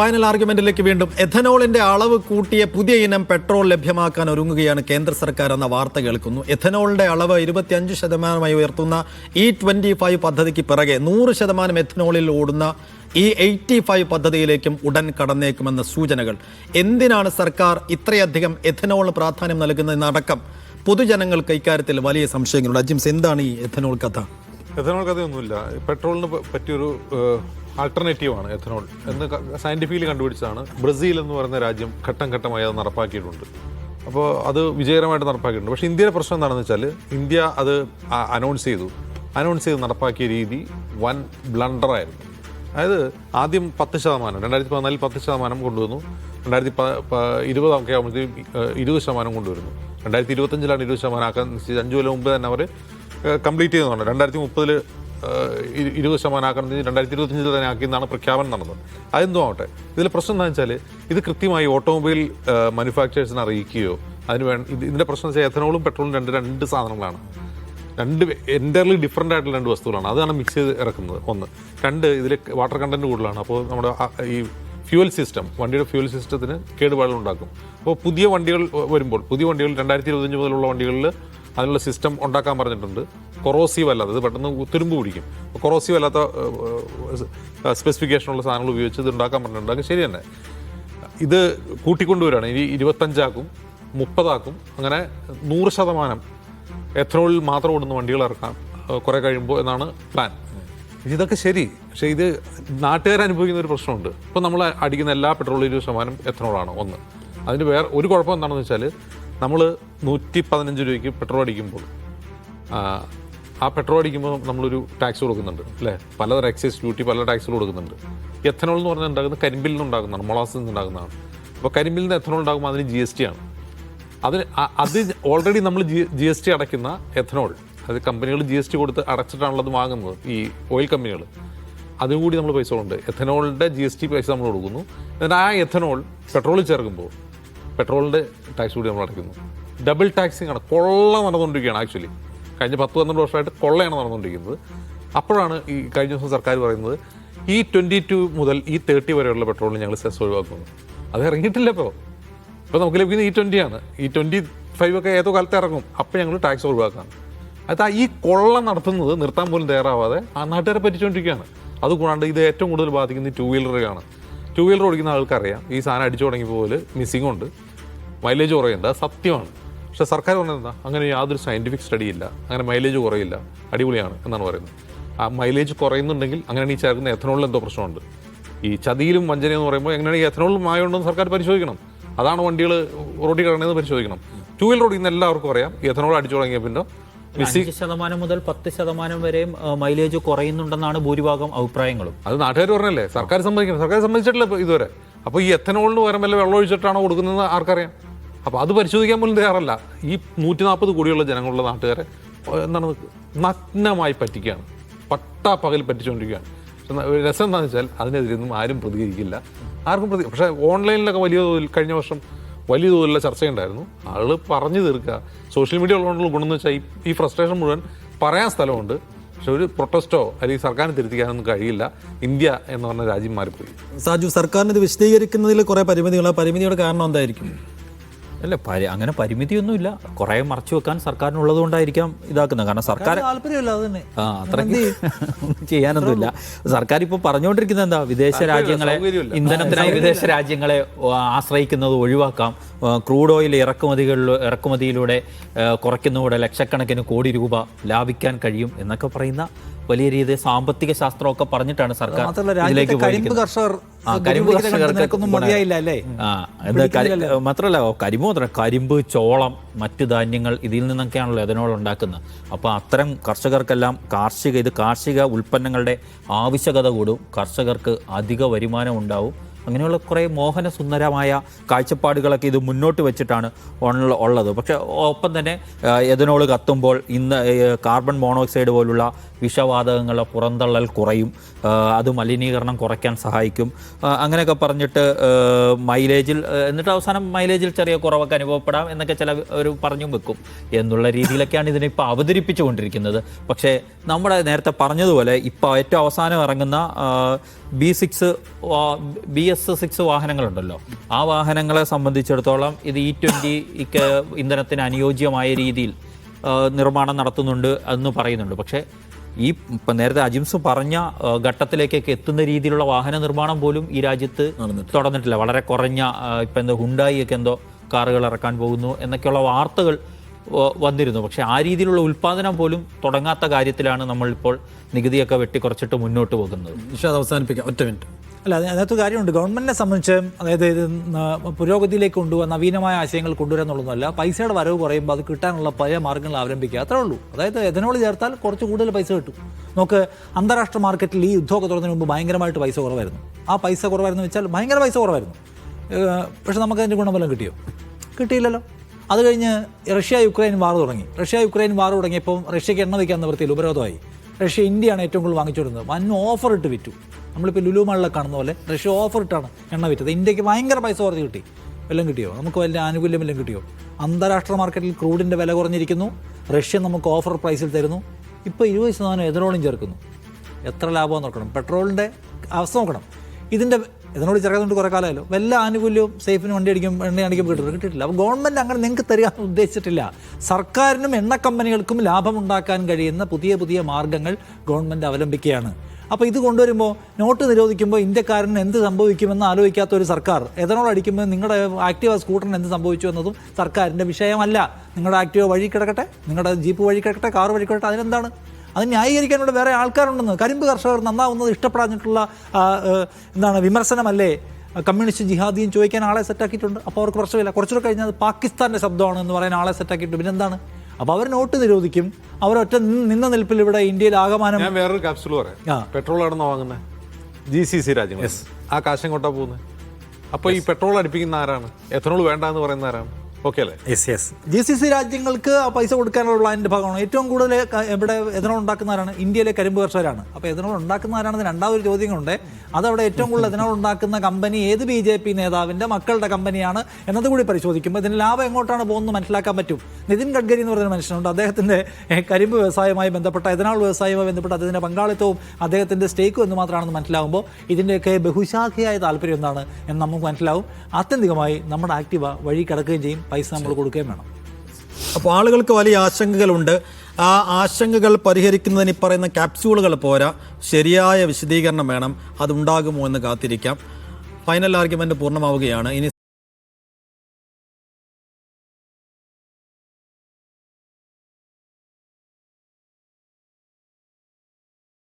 Final ആർഗ്യുമെന്റിലേക്ക് വീണ്ടും എഥനോളിന്റെ അളവ് കൂട്ടിയ പുതിയ ഇനം പെട്രോൾ ലഭ്യമാക്കാൻ ഒരുങ്ങുകയാണ് കേന്ദ്ര സർക്കാർ എന്ന വാർത്ത കേൾക്കുന്നു. എഥനോളിന്റെ അളവ് 25% ഉയർത്തുന്ന E25 പദ്ധതിക്ക് പിറകെ 100% എഥനോളിൽ ഓടുന്ന E85 പദ്ധതിയിലേക്കും ഉടൻ കടന്നേക്കുമെന്ന സൂചനകൾ. എന്തിനാണ് സർക്കാർ ഇത്രയധികം എഥനോളിന് പ്രാധാന്യം നൽകുന്നതിനടക്കം പൊതുജനങ്ങൾക്ക് ഇക്കാര്യത്തിൽ വലിയ സംശയങ്ങളുണ്ട്. അജിംസ്, എന്താണ് ഈ എഥനോൾ കഥ? എഥനോൾ കഥയൊന്നുമില്ല. പെട്രോളിന് പറ്റിയൊരു ആൾട്ടർനേറ്റീവാണ് എഥനോൾ എന്ന് സയന്റിഫിക്കലി കണ്ടുപിടിച്ചതാണ്. ബ്രസീൽ എന്ന് പറയുന്ന രാജ്യം ഘട്ടം ഘട്ടമായി അത് നടപ്പാക്കിയിട്ടുണ്ട്. അപ്പോൾ അത് വിജയകരമായിട്ട് നടപ്പാക്കിയിട്ടുണ്ട്. പക്ഷേ ഇന്ത്യയുടെ പ്രശ്നം എന്താണെന്ന് വെച്ചാൽ ഇന്ത്യ അത് അനൗൺസ് ചെയ്ത് നടപ്പാക്കിയ രീതി വൻ ബ്ലണ്ടറായിരുന്നു. അതായത് ആദ്യം 10%, 2014 10% കൊണ്ടുവന്നു. 2020 ഒക്കെ ആകുമ്പോഴത്തേക്കും 20% കൊണ്ടുവരുന്നു. 2025 20% ആക്കാൻ നിശ്ചയിച്ച് 5 കൊല്ലം മുമ്പ് തന്നെ അവർ കംപ്ലീറ്റ് ചെയ്യുന്നതാണ്. 2030 20% ആക്കണം 2025 തന്നെ ആക്കിയെന്നാണ് പ്രഖ്യാപനം നടന്നത്. അതെന്തോ ആവട്ടെ, ഇതിൽ പ്രശ്നം എന്താണെന്ന് വെച്ചാൽ ഇത് കൃത്യമായി ഓട്ടോമൊബൈൽ മാനുഫാക്ചേഴ്സിനെ അറിയിക്കുകയോ ഇതിൻ്റെ പ്രശ്നം വെച്ചാൽ എഥനോളും പെട്രോളും രണ്ട് സാധനങ്ങളാണ്. രണ്ട് എൻ്റയർലി ഡിഫറൻ്റ് ആയിട്ടുള്ള രണ്ട് വസ്തുക്കളാണ്. അതാണ് മിക്സ് ചെയ്ത് ഇറക്കുന്നത്. ഒന്ന്. രണ്ട്, ഇതിൽ വാട്ടർ കണ്ടൻറ്റ് കൂടുതലാണ്. അപ്പോൾ നമ്മുടെ ഈ വണ്ടിയുടെ ഫ്യൂൽ സിസ്റ്റത്തിന് കേടുപാടുകൾ ഉണ്ടാക്കും. അപ്പോൾ പുതിയ വണ്ടികൾ 2025 മുതലുള്ള വണ്ടികളിൽ അതിനുള്ള സിസ്റ്റം ഉണ്ടാക്കാൻ പറഞ്ഞിട്ടുണ്ട്. കൊറോസീവ് അല്ലാതെ, ഇത് പെട്ടെന്ന് തുരുമ്പ് പിടിക്കും. കൊറോസീവ് അല്ലാത്ത സ്പെസിഫിക്കേഷനുള്ള സാധനങ്ങൾ ഉപയോഗിച്ച് ഇത് ഉണ്ടാക്കാൻ പറഞ്ഞിട്ടുണ്ടാക്കും. ശരി തന്നെ, ഇത് കൂട്ടിക്കൊണ്ടുവരികയാണ്. ഇനി 25 30 അങ്ങനെ 100% എഥനോളിൽ മാത്രം ഓടുന്ന വണ്ടികൾ ഇറക്കാം കുറേ കഴിയുമ്പോൾ എന്നാണ് പ്ലാൻ. ഇതൊക്കെ ശരി, പക്ഷേ ഇത് നാട്ടുകാർ അനുഭവിക്കുന്ന ഒരു പ്രശ്നമുണ്ട്. ഇപ്പോൾ നമ്മൾ അടിക്കുന്ന എല്ലാ പെട്രോളും 20% എഥനോളാണ്. ഒന്ന്. അതിന് വേറെ ഒരു കുഴപ്പം എന്താണെന്ന് വെച്ചാൽ നമ്മൾ 115 രൂപയ്ക്ക് പെട്രോൾ അടിക്കുമ്പോൾ ആ പെട്രോൾ അടിക്കുമ്പോൾ നമ്മളൊരു ടാക്സ് കൊടുക്കുന്നുണ്ട്, അല്ലേ? പലതരം എക്സൈസ് ഡ്യൂട്ടി, പല ടാക്സുകൾ കൊടുക്കുന്നുണ്ട്. എഥനോൾ എന്ന് പറഞ്ഞാൽ ഉണ്ടാകുന്നത് കരിമ്പിൽ നിന്ന് ഉണ്ടാകുന്നതാണ്, മൊളാസിൽ നിന്ന് ഉണ്ടാകുന്നതാണ്. അപ്പോൾ കരിമ്പിൽ നിന്ന് എഥനോൾ ഉണ്ടാകുമ്പോൾ അതിന് GST ആണ്. അത് ഓൾറെഡി നമ്മൾ GST അടയ്ക്കുന്ന എഥനോൾ, അത് കമ്പനികൾ GST കൊടുത്ത് അടച്ചിട്ടാണുള്ളത് വാങ്ങുന്നത്, ഈ ഓയിൽ കമ്പനികൾ. അതിനും കൂടി നമ്മൾ പൈസ കൊണ്ട് എഥനോളിൻ്റെ GST പൈസ നമ്മൾ കൊടുക്കുന്നു. എന്നിട്ട് ആ എഥനോൾ പെട്രോളിൽ ചേർക്കുമ്പോൾ പെട്രോളിൻ്റെ ടാക്സ് കൂടി നമ്മൾ അടയ്ക്കുന്നു. ഡബിൾ ടാക്സിങ് ആണ്. കൊള്ള നടന്നുകൊണ്ടിരിക്കുകയാണ്. ആക്ച്വലി കഴിഞ്ഞ 10-12 വർഷമായിട്ട് കൊള്ളയാണ് നടന്നുകൊണ്ടിരിക്കുന്നത്. അപ്പോഴാണ് ഈ കഴിഞ്ഞ ദിവസം സർക്കാർ പറയുന്നത് E22 മുതൽ E30 വരെയുള്ള പെട്രോളിന് ഞങ്ങൾ സെസ് ഒഴിവാക്കുന്നു. അത് ഇറങ്ങിയിട്ടില്ല. ഇപ്പോൾ നമുക്ക് ലഭിക്കുന്നത് E20 ആണ്. E25 ഒക്കെ ഏതോ കാലത്ത് ഇറങ്ങും. അപ്പോൾ ഞങ്ങൾ ടാക്സ് ഒഴിവാക്കാം. അത് ഈ കൊള്ള നടത്തുന്നത് നിർത്താൻ പോലും തയ്യാറാവാതെ ആ നാട്ടുകാരെ പറ്റിച്ചുകൊണ്ടിരിക്കുകയാണ്. അതുകൂടാണ്ട് ഇത് ഏറ്റവും കൂടുതൽ ബാധിക്കുന്നത് 2 വീലറുകളാണ്. 2 വീലർ ഓടിക്കുന്ന ആൾക്കറിയാം ഈ സാധനം അടിച്ചു തുടങ്ങിയപ്പോൾ പോലെ മിസ്സിംഗ് ഉണ്ട്, മൈലേജ് കുറയുന്നുണ്ട്. അത് സത്യമാണ്. പക്ഷേ സർക്കാർ പറഞ്ഞത് എന്താ? അങ്ങനെ യാതൊരു സയൻറ്റിഫിക് സ്റ്റഡി ഇല്ല, അങ്ങനെ മൈലേജ് കുറയില്ല, അടിപൊളിയാണ് എന്നാണ് പറയുന്നത്. ആ മൈലേജ് കുറയുന്നുണ്ടെങ്കിൽ അങ്ങനെയാണ് ഈ ചേർക്കുന്ന എഥനോളിൽ എന്തോ പ്രശ്നമുണ്ട്. ഈ ചതിയിലും വഞ്ചനയെന്ന് പറയുമ്പോൾ എങ്ങനെയാണ് ഈ എഥനോളിൽ മായമുണ്ടെന്ന് സർക്കാർ പരിശോധിക്കണം. അതാണ് വണ്ടികൾ റോഡിൽ കിടക്കുന്നത് പരിശോധിക്കണം. 2 വീലർ ഓടിക്കുന്ന എല്ലാവർക്കും അറിയാം ഈ എഥനോൾ അടിച്ചു തുടങ്ങിയ പിന്നെ 5% മുതൽ 10% വരെയും മൈലേജ് കുറയുന്നുണ്ടെന്നാണ് ഭൂരിഭാഗം അഭിപ്രായങ്ങളും. അത് നാട്ടുകാർ പറഞ്ഞല്ലേ, സർക്കാർ സമ്മതിക്കണം. സർക്കാർ സമ്മതിച്ചിട്ടില്ല ഇതുവരെ. അപ്പോൾ ഈ എഥനോളിന് പകരം വല്ല വെള്ളം ഒഴിച്ചിട്ടാണോ കൊടുക്കുന്നത് ആർക്കറിയാം. അപ്പോൾ അത് പരിശോധിക്കാൻ പോലും തയ്യാറല്ല. ഈ 140 കോടിയുള്ള ജനങ്ങളുള്ള നാട്ടുകാരെ എന്താണ് നഗ്നമായി പറ്റിക്കുകയാണ്, പട്ടാപ്പകൽ പറ്റിച്ചുകൊണ്ടിരിക്കുകയാണ്. പക്ഷെ രസം എന്താണെന്ന് വെച്ചാൽ അതിനെതിരെയൊന്നും ആരും പ്രതികരിക്കില്ല, പക്ഷേ ഓൺലൈനിലൊക്കെ കഴിഞ്ഞ വർഷം വലിയ തോതിലുള്ള ചർച്ചയുണ്ടായിരുന്നു. ആളുകൾ പറഞ്ഞു തീർക്കുക. സോഷ്യൽ മീഡിയ ഉള്ളതുകൊണ്ടുള്ള ഗുണമെന്ന് വെച്ചാൽ ഈ ഫ്രസ്ട്രേഷൻ മുഴുവൻ പറയാൻ സ്ഥലമുണ്ട്. പക്ഷെ ഒരു പ്രൊട്ടസ്റ്റോ അല്ലെങ്കിൽ സർക്കാരിന് തിരുത്തിക്കാനൊന്നും കഴിയില്ല. ഇന്ത്യ എന്ന് പറഞ്ഞ രാജ്യം മാറിപ്പോയി. സാജു, സർക്കാരിന് ഇത് വിശദീകരിക്കുന്നതിൽ കുറേ പരിമിതിയുടെ കാരണം എന്തായിരിക്കും? അല്ല, അങ്ങനെ പരിമിതിയൊന്നുമില്ല. കുറേ മറച്ചു വെക്കാൻ സർക്കാരിനുള്ളത് കൊണ്ടായിരിക്കാം ഇതാക്കുന്നത്. കാരണം സർക്കാർ അത്രയ്ക്ക് ചെയ്യാനൊന്നുമില്ല. സർക്കാർ ഇപ്പോൾ പറഞ്ഞുകൊണ്ടിരിക്കുന്നത് എന്താ, വിദേശ രാജ്യങ്ങളെ ഇന്ധനത്തിനായി വിദേശ രാജ്യങ്ങളെ ആശ്രയിക്കുന്നത് ഒഴിവാക്കാം, ക്രൂഡ് ഓയിൽ ഇറക്കുമതിയിലൂടെ കുറയ്ക്കുന്നതോടെ ലക്ഷക്കണക്കിന് കോടി രൂപ ലാഭിക്കാൻ കഴിയും എന്നൊക്കെ പറയുന്ന വലിയ രീതിയിൽ സാമ്പത്തിക ശാസ്ത്രമൊക്കെ പറഞ്ഞിട്ടാണ് സർക്കാർ ഇതിലേക്ക് മാത്രമല്ല കരിമ്പ്, ചോളം, മറ്റു ധാന്യങ്ങൾ ഇതിൽ നിന്നൊക്കെയാണല്ലോ എഥനോൾ ഉണ്ടാക്കുന്നത്. അപ്പോൾ അത്തരം കർഷകർക്കെല്ലാം കാർഷിക ഉൽപ്പന്നങ്ങളുടെ ആവശ്യകത കൂടും, കർഷകർക്ക് അധിക വരുമാനം ഉണ്ടാവും. അങ്ങനെയുള്ള കുറേ മോഹന സുന്ദരമായ കാഴ്ചപ്പാടുകളൊക്കെ ഇത് മുന്നോട്ട് വെച്ചിട്ടാണ് ഉള്ളത്. പക്ഷേ ഒപ്പം തന്നെ എഥനോൾ കത്തുമ്പോൾ കാർബൺ മോണോക്സൈഡ് പോലുള്ള വിഷവാതകങ്ങളുടെ പുറന്തള്ളൽ കുറയും, അത് മലിനീകരണം കുറയ്ക്കാൻ സഹായിക്കും, അങ്ങനെയൊക്കെ പറഞ്ഞിട്ട് എന്നിട്ട് അവസാനം മൈലേജിൽ ചെറിയ കുറവൊക്കെ അനുഭവപ്പെടാം എന്നൊക്കെ ഒരു പറഞ്ഞും വെക്കും എന്നുള്ള രീതിയിലൊക്കെയാണ് ഇതിനിപ്പോൾ അവതരിപ്പിച്ചു കൊണ്ടിരിക്കുന്നത്. പക്ഷേ നമ്മുടെ നേരത്തെ പറഞ്ഞതുപോലെ ഇപ്പോൾ ഏറ്റവും അവസാനം ഇറങ്ങുന്ന BS6 വാഹനങ്ങളുണ്ടല്ലോ, ആ വാഹനങ്ങളെ സംബന്ധിച്ചിടത്തോളം ഇത് E20 ഇന്ധനത്തിന് അനുയോജ്യമായ രീതിയിൽ നിർമ്മാണം നടത്തുന്നുണ്ട് എന്ന് പറയുന്നുണ്ട്. പക്ഷേ ഇപ്പം നേരത്തെ അജിംസ് പറഞ്ഞ ഘട്ടത്തിലേക്കൊക്കെ എത്തുന്ന രീതിയിലുള്ള വാഹന നിർമ്മാണം പോലും ഈ രാജ്യത്ത് തുടർന്നിട്ടില്ല. വളരെ കുറഞ്ഞ ഇപ്പം എന്തോ ഹുണ്ടായി ഒക്കെ എന്തോ കാറുകൾ ഇറക്കാൻ പോകുന്നു എന്നൊക്കെയുള്ള വാർത്തകൾ വന്നിരുന്നു. പക്ഷേ ആ രീതിയിലുള്ള ഉൽപ്പാദനം പോലും തുടങ്ങാത്ത കാര്യത്തിലാണ് നമ്മളിപ്പോൾ നികുതിയൊക്കെ വെട്ടിക്കുറച്ചിട്ട് മുന്നോട്ട് പോകുന്നത്. അവസാനിപ്പിക്കാം, ഒറ്റ മിനിറ്റ്. അല്ല, അതിനകത്ത് കാര്യമുണ്ട്. ഗവൺമെൻറ്റിനെ സംബന്ധിച്ച് അതായത് ഇത് പുരോഗതിയിലേക്ക് കൊണ്ടുപോകാൻ നവീനമായ ആശയങ്ങൾ കൊണ്ടുവരാൻ എന്നുള്ളതല്ല, പൈസയുടെ വരവ് കുറയുമ്പോൾ അത് കിട്ടാനുള്ള പല മാർഗ്ഗങ്ങൾ അവലംബിക്കുക, അത്രേ ഉള്ളൂ. അതായത് എഥനോൾ ചേർത്താൽ കുറച്ച് കൂടുതൽ പൈസ കിട്ടും. നമുക്ക് അന്താരാഷ്ട്ര മാർക്കറ്റിൽ ഈ യുദ്ധമൊക്കെ തുറന്നതിന് മുമ്പ് ഭയങ്കരമായിട്ട് പൈസ കുറവായിരുന്നു. ആ പൈസ കുറവായിരുന്നു വെച്ചാൽ ഭയങ്കര പൈസ കുറവായിരുന്നു. പക്ഷെ നമുക്കതിൻ്റെ ഗുണഫലം കിട്ടിയോ? കിട്ടിയില്ലല്ലോ. അത് കഴിഞ്ഞ് റഷ്യ യുക്രൈൻ വാർ തുടങ്ങിയപ്പോൾ റഷ്യക്ക് എണ്ണ വയ്ക്കാൻ നിവൃത്തിയിൽ ഉപരോധമായി. റഷ്യ ഇന്ത്യയാണ് ഏറ്റവും കൂടുതൽ വാങ്ങിച്ചുകൊടുക്കുന്നത്. വൻ ഓഫർ ഇട്ട് വിറ്റു. നമ്മളിപ്പോൾ ലുലു മാളിലൊക്കെ കാണുന്ന പോലെ റഷ്യ ഓഫർ ഇട്ടാണ് എണ്ണ വിറ്റത്. ഇന്ത്യക്ക് ഭയങ്കര പൈസ കുറച്ച് കിട്ടി. വല്ലതും കിട്ടിയോ? നമുക്ക് വലിയ ആനുകൂല്യം വല്ലതും കിട്ടിയോ? അന്താരാഷ്ട്ര മാർക്കറ്റിൽ ക്രൂഡിൻ്റെ വില കുറഞ്ഞിരിക്കുന്നു. റഷ്യ നമുക്ക് ഓഫർ പ്രൈസിൽ തരുന്നു. ഇപ്പോൾ 20% എഥനോളും ചേർക്കുന്നു. എത്ര ലാഭം നോക്കണം. പെട്രോളിൻ്റെ അവസ്ഥ നോക്കണം. ഇതിൻ്റെ ഇതിനോട് ചേർക്കാതുകൊണ്ട് കുറേ കാലമല്ലോ. വല്ല ആനുകൂല്യവും സേഫിന് എണ്ണ അടിക്കുമ്പോൾ കിട്ടിയിട്ടില്ല. അപ്പോൾ ഗവൺമെൻറ് അങ്ങനെ നിങ്ങൾക്ക് തരാൻ ഉദ്ദേശിച്ചിട്ടില്ല. സർക്കാരിനും എണ്ണ കമ്പനികൾക്കും ലാഭമുണ്ടാക്കാൻ കഴിയുന്ന പുതിയ മാർഗ്ഗങ്ങൾ ഗവൺമെൻറ് അവലംബിക്കുകയാണ്. അപ്പോൾ ഇത് കൊണ്ടുവരുമ്പോൾ നോട്ട് നിരോധിക്കുമ്പോൾ ഇന്ത്യക്കാരന് എന്ത് സംഭവിക്കുമെന്ന് ആലോചിക്കാത്ത ഒരു സർക്കാർ എഥനോൾ അടിക്കുമ്പോൾ നിങ്ങളുടെ ആക്റ്റീവ സ്കൂട്ടറിന് എന്ത് സംഭവിച്ചു എന്നതും സർക്കാരിൻ്റെ വിഷയമല്ല. നിങ്ങളുടെ ആക്റ്റീവ വഴി കിടക്കട്ടെ, നിങ്ങളുടെ ജീപ്പ് വഴി കിടക്കട്ടെ, കാർ വഴി കിടക്കട്ടെ, അതിനെന്താണ്? അത് ന്യായീകരിക്കാനുള്ള വേറെ ആൾക്കാരുണ്ടെന്ന്. കരിമ്പ് കർഷകർ നന്നാവുന്നത് ഇഷ്ടപ്പെടാഞ്ഞിട്ടുള്ള വിമർശനമല്ലേ കമ്മ്യൂണിസ്റ്റ് ജിഹാദിയും ചോദിക്കാൻ ആളെ സെറ്റാക്കിയിട്ടുണ്ട്. അപ്പോൾ അവർക്ക് പ്രശ്നമില്ല. കുറച്ചുകൂടെ കഴിഞ്ഞാൽ അത് പാകിസ്ഥാൻ്റെ ശബ്ദമാണ് എന്ന് പറയാൻ ആളെ സെറ്റാക്കിയിട്ടുണ്ട്. പിന്നെന്താണ്? അപ്പോൾ അവർ നോട്ട് നിരോധിക്കും. അവരൊറ്റ നിന്ന നിൽപ്പിൽ ഇവിടെ ഇന്ത്യയിൽ ആകമാനം. ഞാൻ വേറൊരു ക്യാപ്സ്യൂൾ പറയാം. പെട്രോൾ ആണെന്ന് വാങ്ങുന്നത് GCC രാജ്യങ്ങൾ. ആ കാശ് എങ്ങോട്ടാ പോകുന്നത്? അപ്പോൾ ഈ പെട്രോൾ അടിപ്പിക്കുന്ന ആരാണ്? എഥനോൾ വേണ്ട എന്ന് പറയുന്ന ആരാണ്? ഓക്കെ അല്ലേ? GCC രാജ്യങ്ങൾക്ക് ആ പൈസ കൊടുക്കാനുള്ള അതിൻ്റെ ഭാഗമാണ്. ഏറ്റവും കൂടുതൽ ഇവിടെ എഥനോൾ ഉണ്ടാക്കുന്നവരാണ് ഇന്ത്യയിലെ കരിമ്പ് കർഷകരാണ്. അപ്പോൾ എഥനോൾ ഉണ്ടാക്കുന്നവരാണെന്ന് രണ്ടാമതൊരു ചോദ്യങ്ങളുണ്ട്. അതവിടെ ഏറ്റവും കൂടുതൽ എഥനോൾ ഉണ്ടാക്കുന്ന കമ്പനി ഏത് BJP നേതാവിൻ്റെ മക്കളുടെ കമ്പനിയാണ് എന്നത് കൂടി പരിശോധിക്കുമ്പോൾ ഇതിന് ലാഭം എങ്ങോട്ടാണ് പോകുന്നത് മനസ്സിലാക്കാൻ പറ്റും. നിതിൻ ഗഡ്കരി എന്ന് പറയുന്ന മനുഷ്യനുണ്ട്. അദ്ദേഹത്തിൻ്റെ കരിമ്പ് വ്യവസായവുമായി ബന്ധപ്പെട്ട എഥനോൾ വ്യവസായവുമായി ബന്ധപ്പെട്ട അദ്ദേഹത്തിൻ്റെ പങ്കാളിത്തവും അദ്ദേഹത്തിൻ്റെ സ്റ്റേക്കും എന്ന് മാത്രമാണെന്ന് മനസ്സിലാകുമ്പോൾ ഇതിൻ്റെയൊക്കെ ബഹുശാഖയായ താല്പര്യം എന്താണ് എന്ന് നമുക്ക് മനസ്സിലാവും. ആത്യന്തികമായി നമ്മുടെ ആക്റ്റീവ വഴി കിടക്കുകയും ചെയ്യും, പൈസ നമ്മൾ കൊടുക്കുകയും വേണം. അപ്പോൾ ആളുകൾക്ക് വലിയ ആശങ്കകളുണ്ട്. ആ ആശങ്കകൾ പരിഹരിക്കുന്നതിന് ഈ പറയുന്ന ക്യാപ്സ്യൂളുകൾ പോരാ, ശരിയായ വിശദീകരണം വേണം. അതുണ്ടാകുമോ എന്ന് കാത്തിരിക്കാം. ഫൈനൽ ആർഗ്യുമെന്റ് പൂർണ്ണമാവുകയാണ്. ഇനി